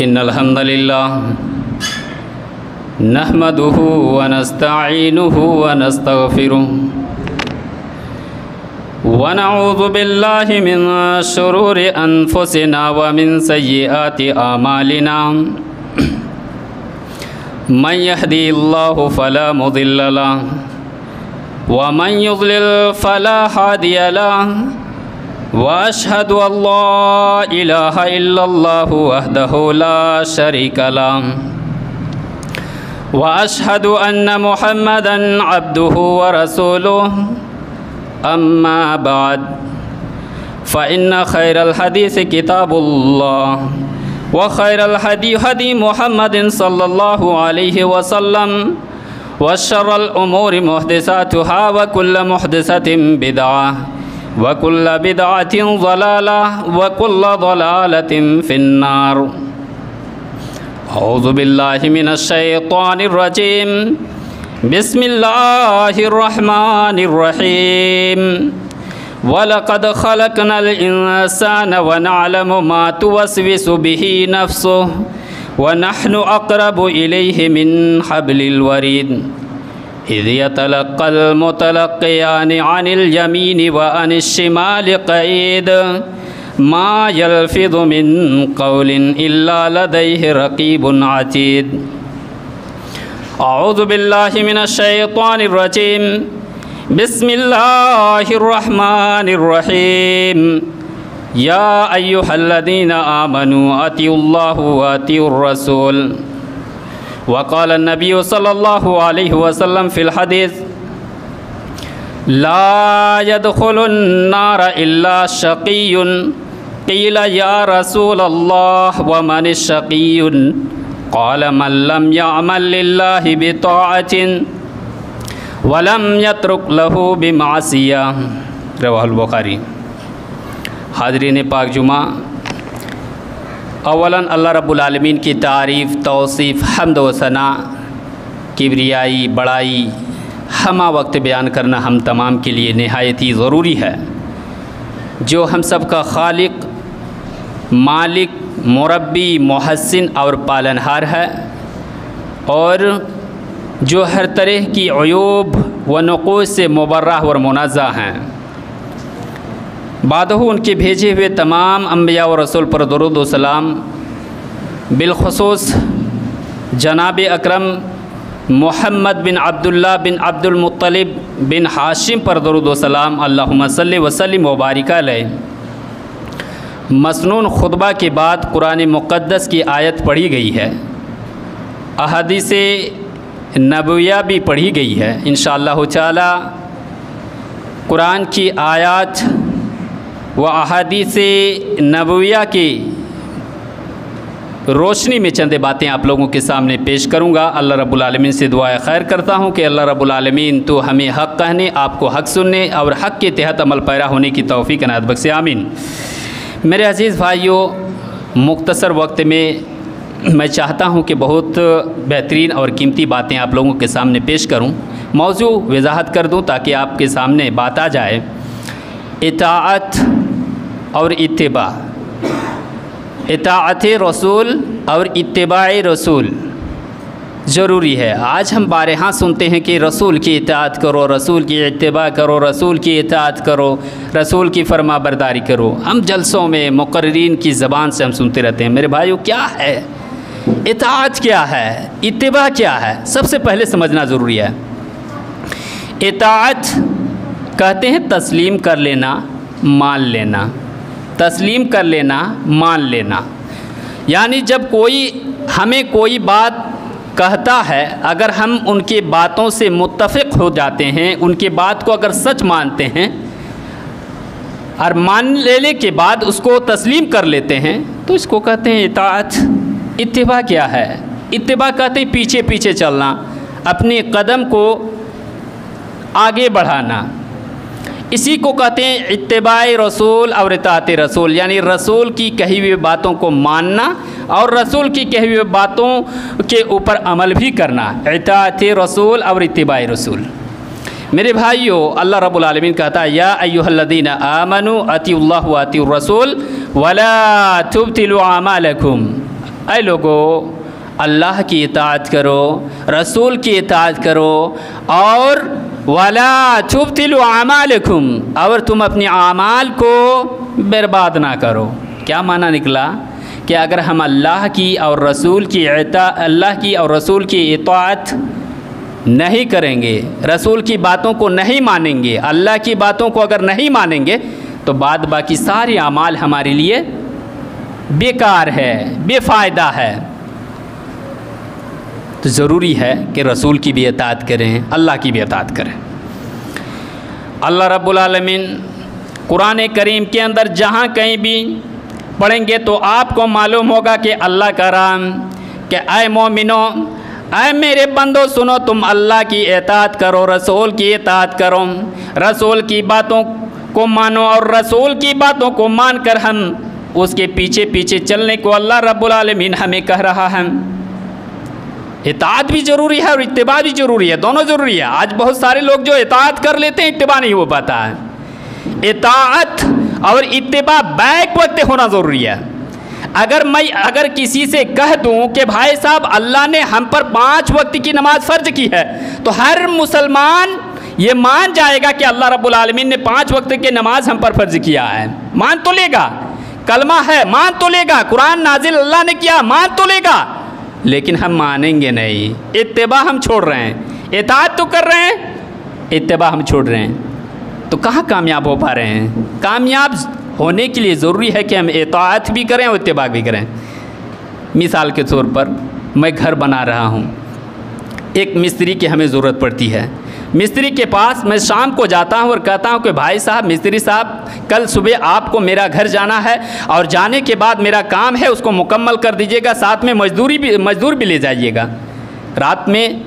इन्नल हम्दुलिल्लाह नहमदुहु व नस्तईनुहु व नस्तगफिरुहु व नऊज़ु बिल्लाहि मिन शुरूरि अनफुसिना व मिन सय्यिआति आमालिना मन यहदिहिल्लाहु फला मुदिल्ल लहु व मन युज़लिल फला हादिय लहु व अशहदु अल्ला इलाहा इल्लल्लाहु वहदहु ला शरीका लहु व अशहदु अन्न मुहम्मदन अब्दुहु व रसूलुहु अम्मा बाद फ़इन्न खैरल हदीस किताबुल्लाह व खैरल हदी हदी मुहम्मदिन सल्लल्लाहु अलैहि वसल्लम व शर्रल उमूरि मुहदिसातुहा व कुल्ल मुहदिसतिन बिदअह व कुल्ल बिदअतिन ज़लालह व कुल्ल ज़लालतिन फिन्नार। औज़ु बिल्लाहि मिनश शैतानिर रजीम। बिस्मिल्लाहिर्रहमानिर्रहीम। वलक़द ख़लक़नल इंसान व नअलमु मा तुवस्विसु बिही नफ्सुहु व नहनु अक़रबु इलैहि मिन हब्लिल वरीद इज़ यतलक़्क़ल मुतलक़्क़ियानि अनिल यमीनि व अनिश शिमालि क़ईद मा यल्फ़िज़ु मिन क़ौलिन इल्ला लदैहि रक़ीबुन अतीद। औज़ु बिल्लाहि मिनश शैतानिर रजीम। बिस्मिल्लाहिर्रहमानिर्रहीम। या अय्युहल्लज़ीना आमनू अतिउल्लाह व अतिउर रसूल व क़ाल नबिय्यु सल्लल्लाहु अलैहि वसल्लम फ़िल हदीस ला यदख़ुलुन नार इल्ला शक़िय्युन क़ील या रसूलल्लाह व मनिश शक़िय्युन क़ाल मन लम यअमल लिल्लाहि बिताअतिन व लम यत्रुक लहू बिमासिय्यह। रवाहुल बुखारी। हाज़रीन पाक जुमा, अवलन अल्लाह रब्बुल आलमीन की तारीफ़, तौसीफ़, हम्द व सना, किब्रियाई, बड़ाई हमा वक्त बयान करना हम तमाम के लिए नहायत ही ज़रूरी है। जो हम सब का खालिक, मालिक, मुरब्बी, मुहस्सिन और पालनहार है और जो हर तरह की अयूब व नुक़ूस से मुबर्रह और मुनज़्ज़ह हैं। बादहु उनके भेजे हुए तमाम अम्बिया व रसूल पर दुरूद व सलाम, बिलख़ुसूस जनाब अकरम मोहम्मद बिन अब्दुल्लाह बिन अब्दुल मुत्तलिब बिन हाशिम पर दुरूद व सलाम। अल्लाहुम्मा सल्लि व सल्लिम व बारिक अलैहि। मसनून खुतबा के बाद कुरान मुक़द्दस की आयत पढ़ी गई है, अहादीस नबविया भी पढ़ी गई है। इंशाअल्लाहु ताला कुरान की आयत व अहादीस नबविया की रोशनी में चंद बातें आप लोगों के सामने पेश करूँगा। अल्लाह रब्बुल आलमीन से दुआ खैर करता हूँ कि अल्लाह रब्बुल आलमीन तो हमें हक़ कहने, आपको हक़ सुनने और हक़ के तहत अमल पैरा होने की तौफ़ीक़ इनायत बख्शे। आमीन। मेरे अज़ीज़ भाइयों, मुख्तसर वक्त में मैं चाहता हूँ कि बहुत बेहतरीन और कीमती बातें आप लोगों के सामने पेश करूँ। मौजू वजाहत कर दूँ ताकि आपके सामने बात आ जाए। इताअत और इत्तिबा, इताअत रसूल और इत्तिबाए रसूल ज़रूरी है। आज हम बारहा सुनते हैं कि रसूल की इताअत करो, रसूल की इत्तिबा करो, रसूल की इताअत करो, रसूल की फरमा बरदारी करो। हम जलसों में मुक़र्रिरीन की ज़बान से हम सुनते रहते हैं। मेरे भाइयों, क्या है इताअत, क्या है इत्तिबा, क्या है, सबसे पहले समझना ज़रूरी है। इताअत कहते हैं तस्लीम कर लेना, मान लेना। तस्लीम कर लेना, मान लेना, यानी जब कोई हमें कोई बात कहता है, अगर हम उनकी बातों से मुत्तफ़िक़ हो जाते हैं, उनकी बात को अगर सच मानते हैं और मान लेने के बाद उसको तस्लीम कर लेते हैं, तो इसको कहते हैं इताअत। इत्तिबा क्या है? इत्तिबा कहते हैं पीछे पीछे चलना, अपने कदम को आगे बढ़ाना। इसी को कहते हैं इत्तिबाए रसूल और इताअत रसूल, यानी रसूल की कही हुई बातों को मानना और रसूल की कही हुई बातों के ऊपर अमल भी करना। इताअत रसूल और इत्तिबाए रसूल। मेरे भाइयों, अल्लाह रब्बुल आलमीन कहता है या अय्युहल्लज़ीना आमनू अतिउल्लाह व अतिउर रसूल वला तुब्तिलू अमालकुम। ऐ लोगो, अल्लाह की इताअत करो, रसूल की इताअत करो, और वला तुब्तिलू अमालकुम, और तुम अपने आमाल को बर्बाद ना करो। क्या माना निकला कि अगर हम अल्लाह की और रसूल की इताअत नहीं करेंगे, रसूल की बातों को नहीं मानेंगे, अल्लाह की बातों को अगर नहीं मानेंगे, तो बाद बाकी सारे अमाल हमारे लिए बेकार है, बेफ़ायदा है। तो ज़रूरी है कि रसूल की भी इताअत करें, अल्लाह की भी इताअत करें। अल्लाह रब्बुल आलमीन कुरान करीम के अंदर जहाँ कहीं भी पढ़ेंगे तो आपको मालूम होगा कि अल्लाह का राम कि ऐ मोमिनो, ऐ मेरे बंदो सुनो, तुम अल्लाह की इताअत करो, रसूल की इताअत करो, रसूल की बातों को मानो, और रसूल की बातों को मानकर हम उसके पीछे पीछे चलने को अल्लाह रब्बुल आलमीन हमें कह रहा है। इताअत भी ज़रूरी है और इत्तिबा भी ज़रूरी है, दोनों ज़रूरी है। आज बहुत सारे लोग जो इताअत कर लेते हैं, इत्तिबा नहीं हो पाता है। इताअत और इत्तिबा बैक वक्त होना ज़रूरी है। अगर किसी से कह दूं कि भाई साहब अल्लाह ने हम पर 5 वक्त की नमाज फ़र्ज की है, तो हर मुसलमान ये मान जाएगा कि अल्लाह रब्बुल आलमीन ने 5 वक्त की नमाज हम पर फ़र्ज किया है, मान तो लेगा। कलमा है, मान तो लेगा। कुरान नाजिल अल्लाह ने किया, मान तो लेगा। लेकिन हम मानेंगे नहीं, इत्तिबा हम छोड़ रहे हैं। इताअत तो कर रहे हैं, इत्तिबा हम छोड़ रहे हैं, तो कहाँ कामयाब हो पा रहे हैं? कामयाब होने के लिए ज़रूरी है कि हम इताअत भी करें और इत्तिबा भी करें। मिसाल के तौर पर मैं घर बना रहा हूँ, एक मिस्त्री की हमें ज़रूरत पड़ती है। मिस्त्री के पास मैं शाम को जाता हूँ और कहता हूँ कि भाई साहब, मिस्त्री साहब, कल सुबह आपको मेरा घर जाना है और जाने के बाद मेरा काम है उसको मुकम्मल कर दीजिएगा, साथ में मजदूर भी ले जाइएगा। रात में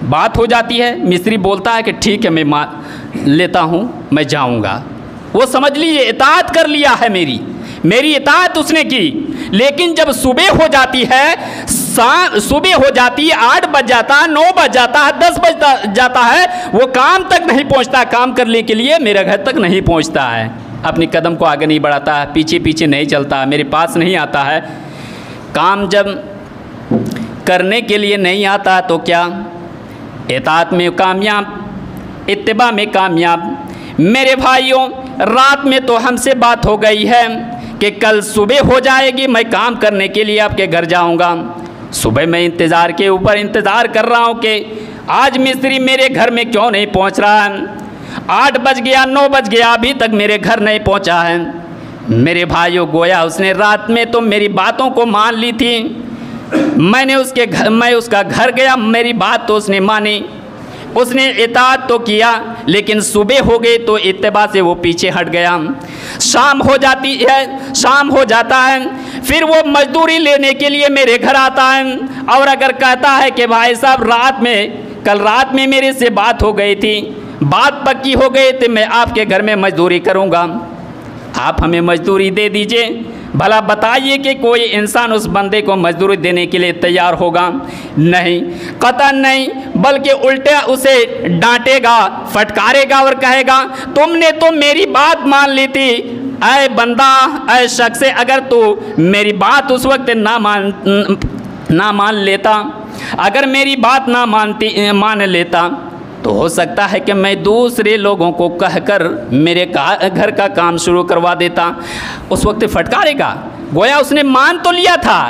बात हो जाती है, मिस्त्री बोलता है कि ठीक है मैं लेता हूँ, मैं जाऊँगा। वो समझ लीजिए इताअत कर लिया है, मेरी इताअत उसने की। लेकिन जब सुबह हो जाती है, सुबह हो जाती है, 8 बज जाता है, 9 बज जाता है, 10 बज जाता है, वो काम तक नहीं पहुंचता, काम करने के लिए मेरे घर तक नहीं पहुंचता है, अपनी कदम को आगे नहीं बढ़ाता है, पीछे पीछे नहीं चलता, मेरे पास नहीं आता है। काम जब करने के लिए नहीं आता तो क्या इताअत में कामयाब, इत्तिबा में कामयाब? मेरे भाइयों, रात में तो हमसे बात हो गई है कि कल सुबह हो जाएगी, मैं काम करने के लिए आपके घर जाऊंगा। सुबह मैं इंतज़ार के ऊपर इंतज़ार कर रहा हूं कि आज मिस्त्री मेरे घर में क्यों नहीं पहुंच रहा है। 8 बज गया, 9 बज गया, अभी तक मेरे घर नहीं पहुंचा है। मेरे भाइयों, गोया उसने रात में तो मेरी बातों को मान ली थी। मैं उसका घर गया, मेरी बात तो उसने मानी, उसने इताअत तो किया, लेकिन सुबह हो गई तो इत्तिबा से वो पीछे हट गया। शाम हो जाती है, शाम हो जाता है, फिर वो मजदूरी लेने के लिए मेरे घर आता है और अगर कहता है कि भाई साहब कल रात में मेरे से बात हो गई थी, बात पक्की हो गई थी, मैं आपके घर में मजदूरी करूँगा, आप हमें मजदूरी दे दीजिए। भला बताइए कि कोई इंसान उस बंदे को मजदूरी देने के लिए तैयार होगा? नहीं, कतई नहीं, बल्कि उल्टा उसे डांटेगा, फटकारेगा और कहेगा तुमने तो मेरी बात मान ली थी। ऐ बंदा, ऐ शख्स, अगर तू मेरी बात उस वक्त ना मान लेता, अगर मेरी बात मान लेता तो हो सकता है कि मैं दूसरे लोगों को कहकर मेरे घर का काम शुरू करवा देता। उस वक्त फटकारेगा, गोया उसने मान तो लिया था।